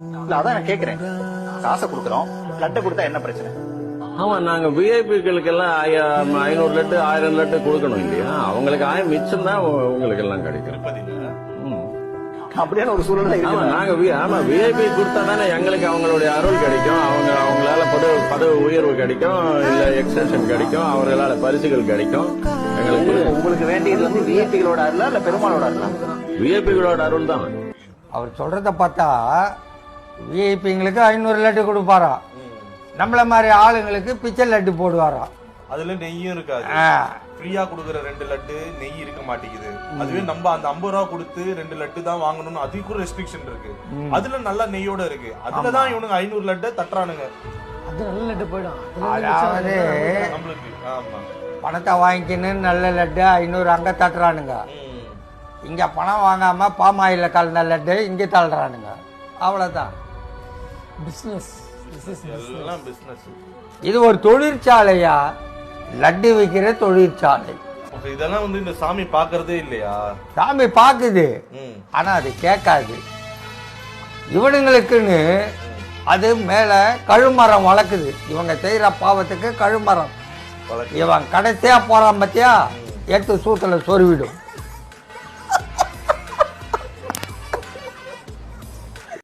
இல்ல அதான் நான் கேக்குறேன். காசை கொடுக்குறோம், லட்டை கொடுத்தா என்ன பிரச்சனை? ஆமா, நாங்க விஐபிக்களுக்கு எல்லாம் 500 லட்டு 1000 லட்டு கொடுக்கணும் இல்லையா? அவங்களுக்கு 1000 மிச்சம் தான் உங்களுக்கு எல்லாம் கிடைக்கும். அப்படியான ஒரு சூழ்நிலை ஆமா, இருக்கு. நாங்க விஐபி கொடுத்தா தானே எங்களுக்கு அவங்களுடைய அருள் கிடைக்கும். அவங்களால பதவி உயர்வு கிடைக்கும், இல்ல எக்ஸ்டென்ஷன் கிடைக்கும், அவர்களால பரிசுகள் கிடைக்கும். எங்களுக்கு உங்களுக்கு வேண்டியது வந்து விஐபிகளோட அருளா இல்ல பெருமாளோட அருளா? விஐபிகளோட அருள் தான். அவர் சொல்றத பார்த்தா விஐபிங்களுக்கு 500 லட்டு கொடுப்பாரா, நம்மள மாதிரி ஆளுங்களுக்கு பிச்சை லட்டு போடுவாரா. அதுல நெய்யும் இருக்காது. ஃப்ரீயா கொடுக்குற 2 லட்டு நெய் இருக்க மாட்டேங்குது. அதுவே நம்ம அந்த 50 ரூபா கொடுத்து 2 லட்டு தான் வாங்கணும்னு அதுக்கு ரெஸ்ட்ரிக்ஷன் இருக்கு. அதுல நல்லா நெய்யோட இருக்கு. அதுலதான் இவனுங்க 500 லட்டு தட்டுறானுங்க. அது நல்ல லட்டு போயிடும். அதாவது நம்மளுக்கு ஆமா பணத்தை வாங்கிக்கணும்னு நல்ல லட்டு 500 அங்க தட்டுறானுங்க. இங்க பணம் வாங்காம பாம் ஆயில கலந்த லட்டு இங்க தள்ளுறானுங்க. அவ்வளவுதான். பிசினஸ் எல்லாம் பிசினஸ். இது ஒரு தொழிற்சாலையா? லட்டு விற்கிற தொழிற்சாலை. இதெல்லாம் வந்து இந்த சாமி பாக்குறதே இல்லையா? சாமி பாக்குது, ஆனா அது கேட்காது. இவனுங்களுக்குன்னு அது மேல கழுமரம் வளர்க்குது. இவங்க செய்யற பாவத்துக்கு கழுமரம். இவன் கடைசியா போறான் பத்தியா, எடுத்து சூத்துல சொருவிடும்.